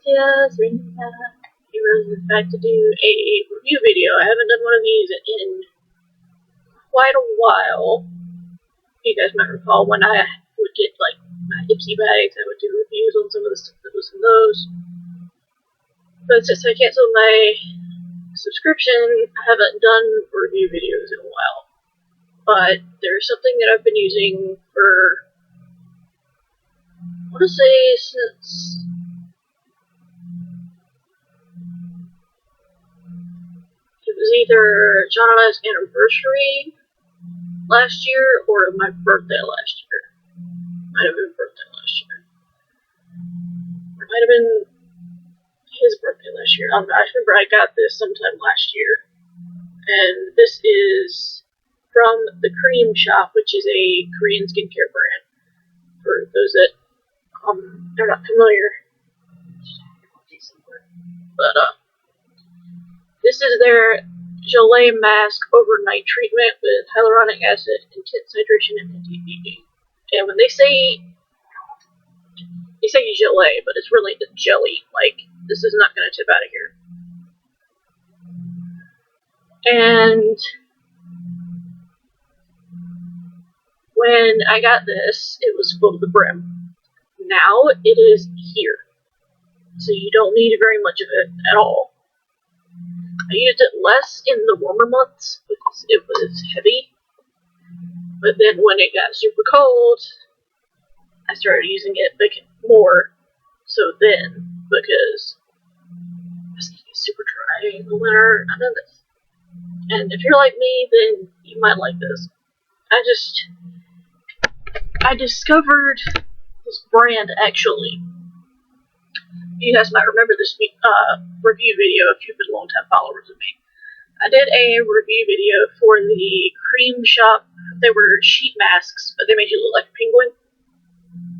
Yes, heroes is back to do a review video. I haven't done one of these in quite a while. You guys might recall when I would get like my Ipsy bags, I would do reviews on some of the stuff that was in those. But since I canceled my subscription, I haven't done review videos in a while. But there's something that I've been using for, I want to say, since it was either John and I's anniversary last year or my birthday last year. Might have been birthday last year. Or it might have been his birthday last year. I remember I got this sometime last year. And this is from the Creme shop, which is a Korean skincare brand. For those that are not familiar. But this is their Gelee mask overnight treatment with hyaluronic acid, intense hydration, and anti-aging. And when they say Gelee, but it's really jelly. Like, this is not going to tip out of here. And when I got this, it was full to the brim. Now it is here. So you don't need very much of it at all. I used it less in the warmer months because it was heavy. But then when it got super cold, I started using it more. So then, because my skin is super dry in the winter, I know this. And if you're like me, then you might like this. I discovered this brand actually. You guys might remember this review video if you've been long-time followers of me. I did a review video for the Creme shop. They were sheet masks, but they made you look like a penguin.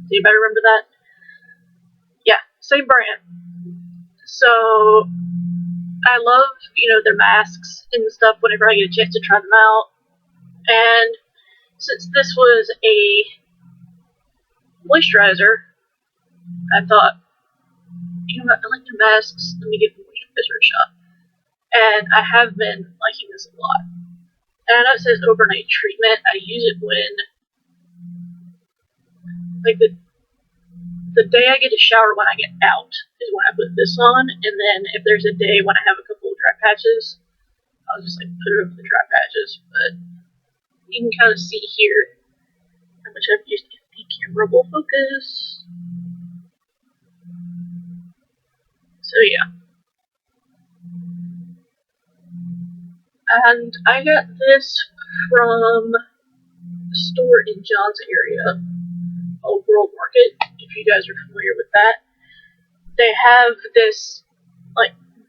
Does anybody remember that? Yeah, same brand. So I love, their masks and stuff whenever I get a chance to try them out. And since this was a moisturizer, I thought, I like their masks, let me give the moisturizer a shot. And I have been liking this a lot. And I know it says overnight treatment. I use it when, like, the day I get a shower when I get out is when I put this on. And then if there's a day when I have a couple of dry patches, I'll just, put it over the dry patches. But you can kind of see here how much I've used it. The camera will focus. So yeah. And I got this from a store in John's area, Old World Market, if you guys are familiar with that. They have this,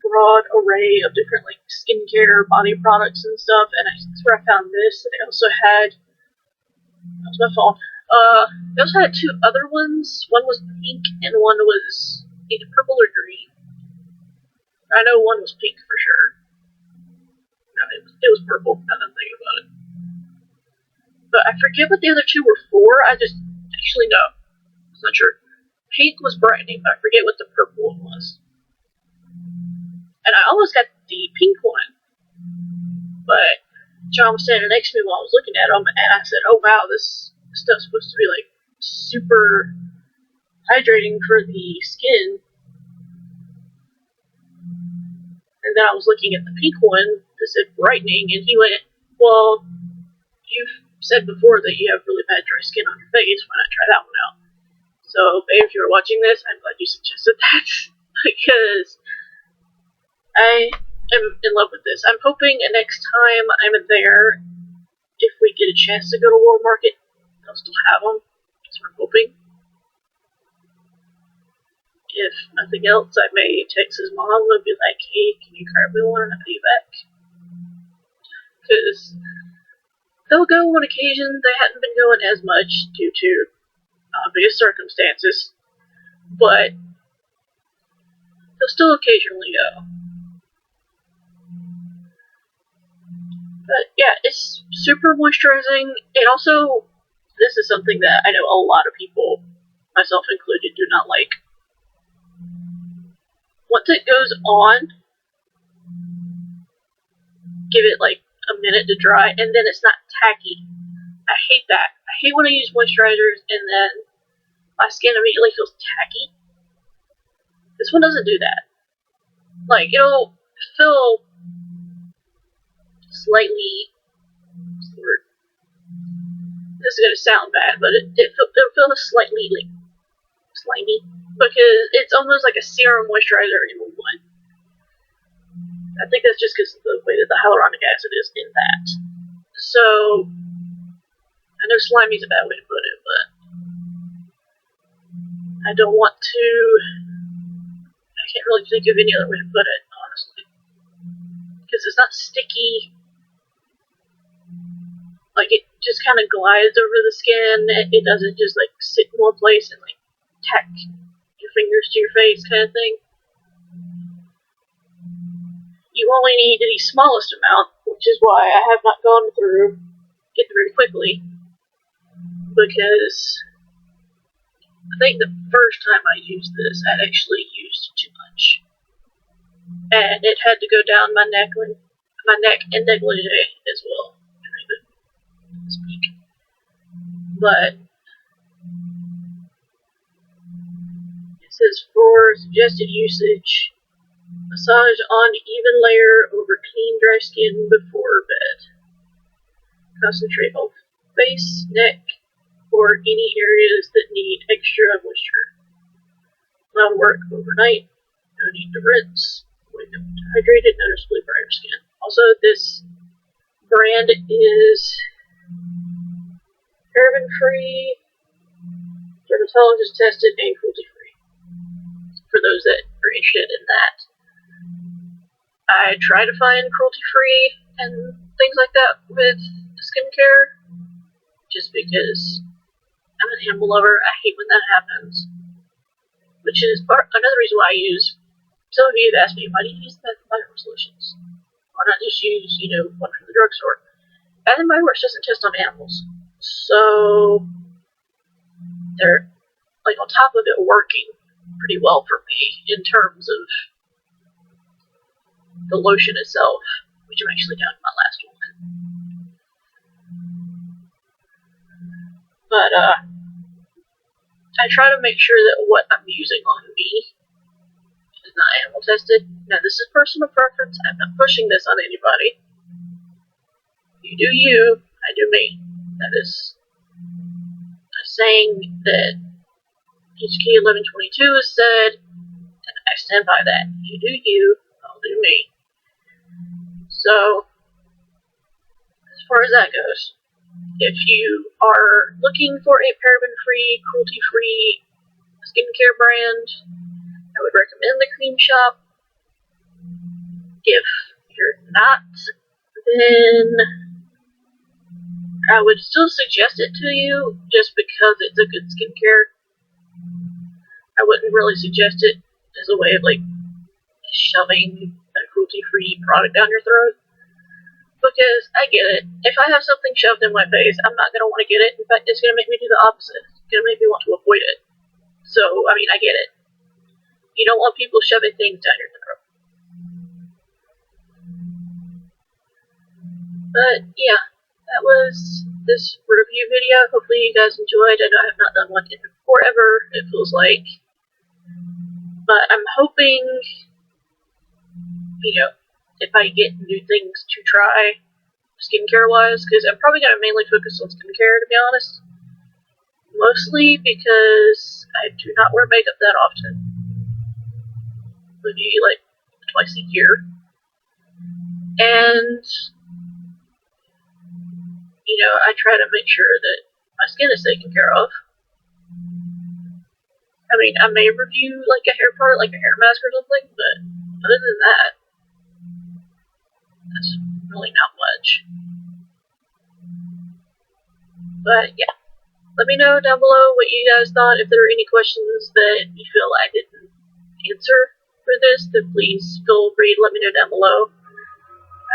broad array of different, skincare, body products and stuff, and that's where I found this. They also had, that was my phone, they also had two other ones. One was pink, and one was either purple or green. I know one was pink for sure. No, it was purple, now that I'm thinking about it. But I forget what the other two were for. Actually, no. I'm not sure. Pink was brightening, but I forget what the purple one was. And I almost got the pink one. But John was standing next to me while I was looking at them, and I said, oh wow, this stuff's supposed to be, super hydrating for the skin. And then I was looking at the pink one that said brightening, and he went, well, you've said before that you have really bad dry skin on your face. Why not try that one out? So, babe, if you're watching this, I'm glad you suggested that, because I am in love with this. I'm hoping next time I'm there, if we get a chance to go to World Market, they'll still have them. That's what I'm hoping. If nothing else, I may text his mom and be like, hey, can you grab me one and I'll be back? Because they'll go on occasion. They hadn't been going as much due to obvious circumstances, but they'll still occasionally go. But yeah, it's super moisturizing. And also, this is something that I know a lot of people, myself included, do not like. once it goes on, give it like a minute to dry, and then it's not tacky. I hate that. I hate when I use moisturizers and then my skin immediately feels tacky. This one doesn't do that. Like, it'll feel slightly, what's the word? This is going to sound bad, but it'll feel slightly like slimy, because it's almost like a serum moisturizer in one. I think that's just because of the way that the hyaluronic acid is in that. So, I know slimy is a bad way to put it, but I don't want to, I can't really think of any other way to put it, honestly. Because it's not sticky. Like, it just kind of glides over the skin. It doesn't just, like, sit in one place and, like, tack your fingers to your face kind of thing. You only need the smallest amount, which is why I have not gone through it very quickly. Because I think the first time I used this, I actually used too much. And it had to go down my neck and negligee as well. Speak. But it says for suggested usage, massage on even layer over clean dry skin before bed. Concentrate on face, neck, or any areas that need extra moisture. Allow to work overnight. No need to rinse. Wake up hydrated, noticeably brighter skin. Also, this brand is paraben-free, dermatologist tested, and cruelty-free. For those that are interested in that. I try to find cruelty-free and things like that with skincare, just because I'm an animal lover. I hate when that happens. Which is another reason why I use, some of you have asked me, why do you use Bath & Body Works solutions? Why not just use, one from the drugstore? Bath & Body Works doesn't test on animals. So, they're, like, on top of it, working pretty well for me in terms of the lotion itself, which I'm actually down to my last one. But, I try to make sure that what I'm using on me is not animal tested. Now, this is personal preference. I'm not pushing this on anybody. You do you, I do me. That is a saying that HK 1122 has said, and I stand by that. You do you, I'll do me. So, as far as that goes, if you are looking for a paraben-free, cruelty-free skincare brand, I would recommend the Creme shop. If you're not, then I would still suggest it to you just because it's a good skincare. I wouldn't really suggest it as a way of, like, shoving a cruelty-free product down your throat. Because I get it. If I have something shoved in my face, I'm not going to want to get it. In fact, it's going to make me do the opposite. It's going to make me want to avoid it. So, I mean, I get it. You don't want people shoving things down your throat. But, yeah, that was this review video. Hopefully you guys enjoyed. I know I have not done one in forever, it feels like. But I'm hoping, if I get new things to try skincare-wise, because I'm probably going to mainly focus on skincare, to be honest. Mostly because I do not wear makeup that often. Maybe, like, twice a year. And, I try to make sure that my skin is taken care of. I mean, I may review, like, a hair part, like a hair mask or something, but other than that, that's really not much. But, yeah. Let me know down below what you guys thought. If there are any questions that you feel I didn't answer for this, then please feel free to let me know down below.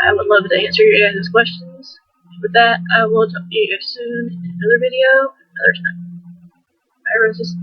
I would love to answer your guys' questions. With that, I will talk to you guys soon in another video, another time. Bye, Roses.